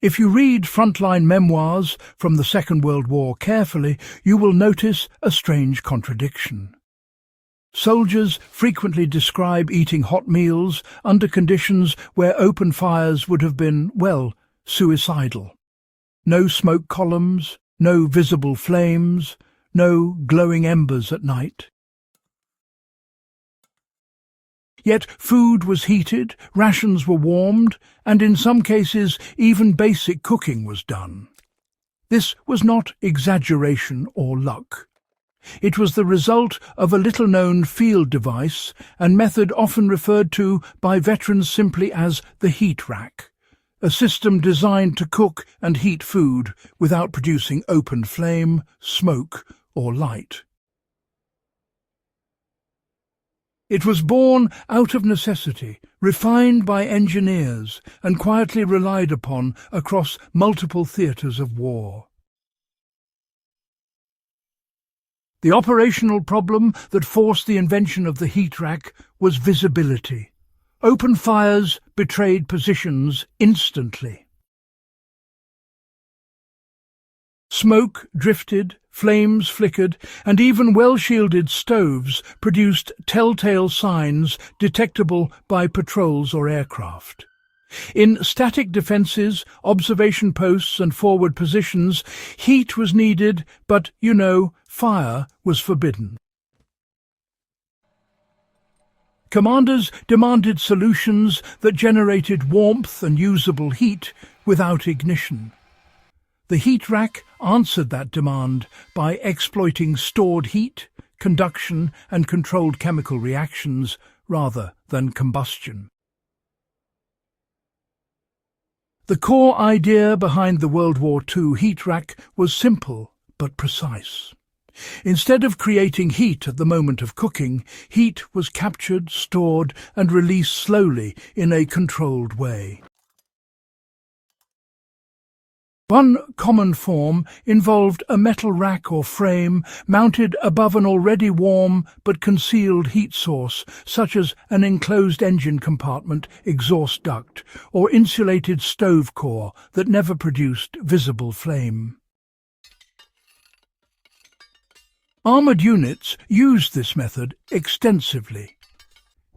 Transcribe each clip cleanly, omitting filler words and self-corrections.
If you read frontline memoirs from the Second World War carefully, you will notice a strange contradiction. Soldiers frequently describe eating hot meals under conditions where open fires would have been, well, suicidal. No smoke columns, no visible flames, no glowing embers at night. Yet food was heated, rations were warmed, and in some cases even basic cooking was done. This was not exaggeration or luck. It was the result of a little-known field device and method often referred to by veterans simply as the heat rack, a system designed to cook and heat food without producing open flame, smoke, or light. It was born out of necessity, refined by engineers, and quietly relied upon across multiple theatres of war. The operational problem that forced the invention of the heat rack was visibility. Open fires betrayed positions instantly. Smoke drifted, flames flickered, and even well-shielded stoves produced telltale signs detectable by patrols or aircraft. In static defences, observation posts and forward positions, heat was needed, but, fire was forbidden. Commanders demanded solutions that generated warmth and usable heat without ignition. The heat rack answered that demand by exploiting stored heat, conduction and controlled chemical reactions rather than combustion. The core idea behind the World War II heat rack was simple but precise. Instead of creating heat at the moment of cooking, heat was captured, stored and released slowly in a controlled way. One common form involved a metal rack or frame mounted above an already warm but concealed heat source, such as an enclosed engine compartment, exhaust duct, or insulated stove core that never produced visible flame. Armoured units used this method extensively.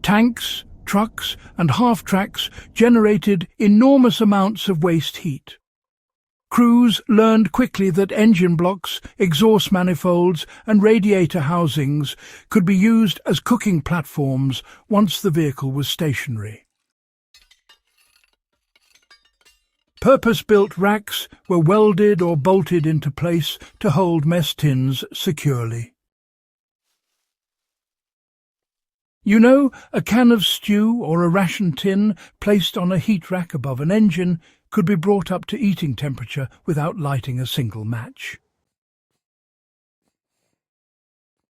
Tanks, trucks and half-tracks generated enormous amounts of waste heat. Crews learned quickly that engine blocks, exhaust manifolds and radiator housings could be used as cooking platforms once the vehicle was stationary. Purpose-built racks were welded or bolted into place to hold mess tins securely. A can of stew or a ration tin placed on a heat rack above an engine could be brought up to eating temperature without lighting a single match.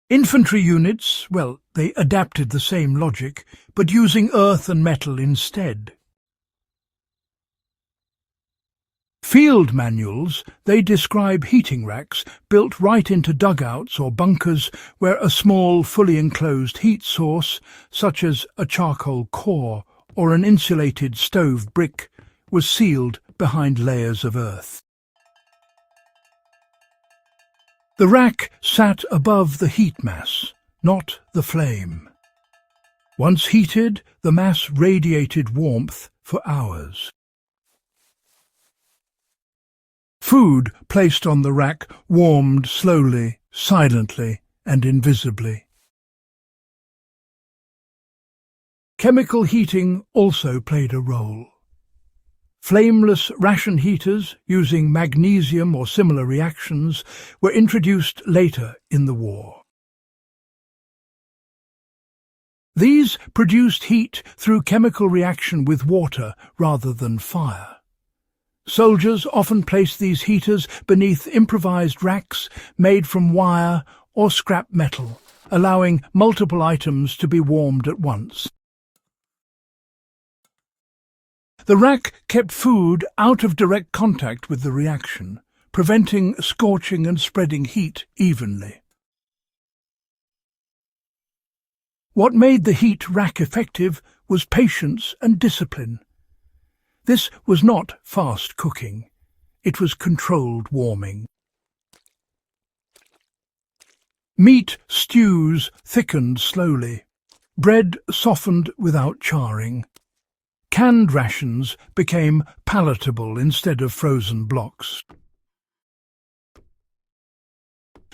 Infantry units, they adapted the same logic, but using earth and metal instead. Field manuals, they describe heating racks built right into dugouts or bunkers where a small, fully enclosed heat source, such as a charcoal core or an insulated stove brick, was sealed behind layers of earth. The rack sat above the heat mass, not the flame. Once heated, the mass radiated warmth for hours. Food placed on the rack warmed slowly, silently, and invisibly. Chemical heating also played a role. Flameless ration heaters, using magnesium or similar reactions, were introduced later in the war. These produced heat through chemical reaction with water rather than fire. Soldiers often placed these heaters beneath improvised racks made from wire or scrap metal, allowing multiple items to be warmed at once. The rack kept food out of direct contact with the reaction, preventing scorching and spreading heat evenly. What made the heat rack effective was patience and discipline. This was not fast cooking. It was controlled warming. Meat stews thickened slowly. Bread softened without charring. Canned rations became palatable instead of frozen blocks.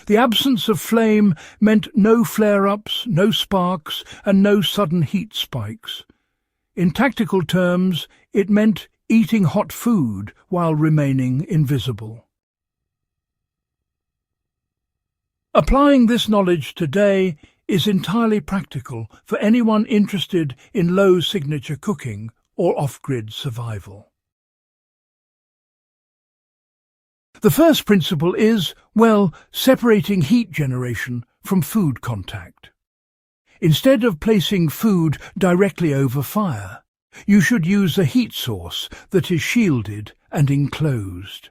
The absence of flame meant no flare-ups, no sparks, and no sudden heat spikes. In tactical terms, it meant eating hot food while remaining invisible. Applying this knowledge today is entirely practical for anyone interested in low-signature cooking or off-grid survival. The first principle is, well, separating heat generation from food contact. Instead of placing food directly over fire, you should use a heat source that is shielded and enclosed.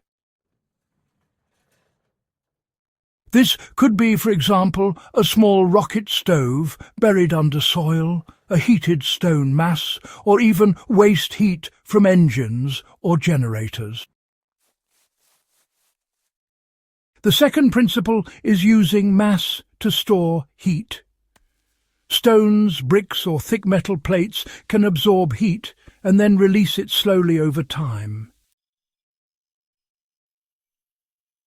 This could be, for example, a small rocket stove buried under soil, a heated stone mass, or even waste heat from engines or generators. The second principle is using mass to store heat. Stones, bricks, or thick metal plates can absorb heat and then release it slowly over time.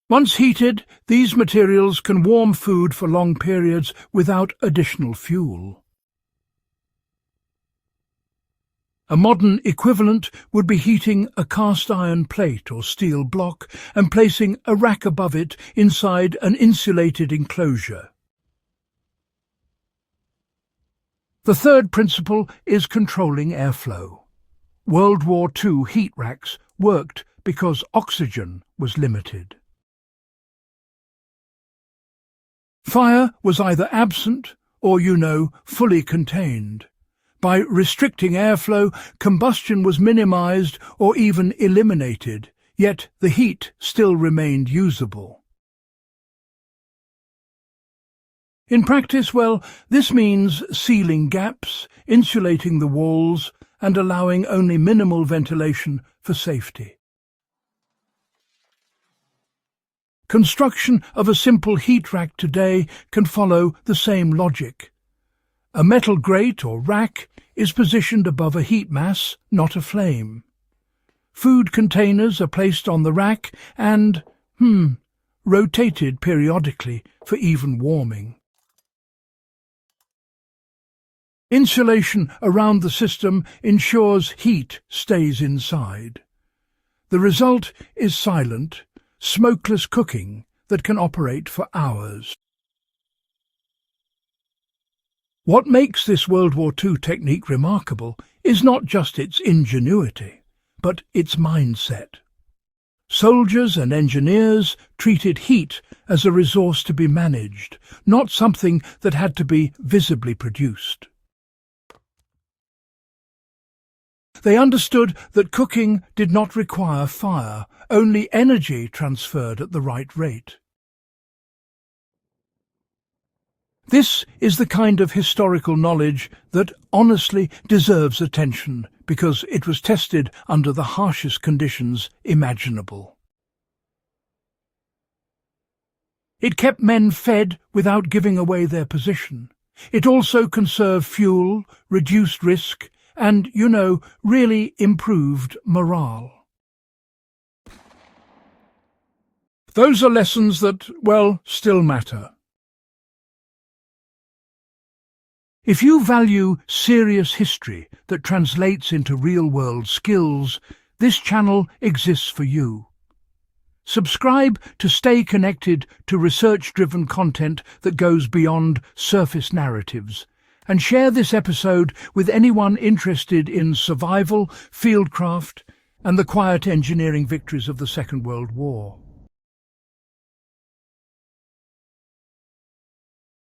Once heated, these materials can warm food for long periods without additional fuel. A modern equivalent would be heating a cast iron plate or steel block and placing a rack above it inside an insulated enclosure. The third principle is controlling airflow. World War II heat racks worked because oxygen was limited. Fire was either absent or, fully contained. By restricting airflow, combustion was minimized or even eliminated, yet the heat still remained usable. In practice, this means sealing gaps, insulating the walls, and allowing only minimal ventilation for safety. Construction of a simple heat rack today can follow the same logic. A metal grate or rack is positioned above a heat mass, not a flame. Food containers are placed on the rack and, rotated periodically for even warming. Insulation around the system ensures heat stays inside. The result is silent, smokeless cooking that can operate for hours. What makes this World War II technique remarkable is not just its ingenuity, but its mindset. Soldiers and engineers treated heat as a resource to be managed, not something that had to be visibly produced. They understood that cooking did not require fire, only energy transferred at the right rate. This is the kind of historical knowledge that honestly deserves attention because it was tested under the harshest conditions imaginable. It kept men fed without giving away their position. It also conserved fuel, reduced risk, and, really improved morale. Those are lessons that, still matter. If you value serious history that translates into real-world skills, this channel exists for you. Subscribe to stay connected to research-driven content that goes beyond surface narratives, and share this episode with anyone interested in survival, fieldcraft, and the quiet engineering victories of the Second World War.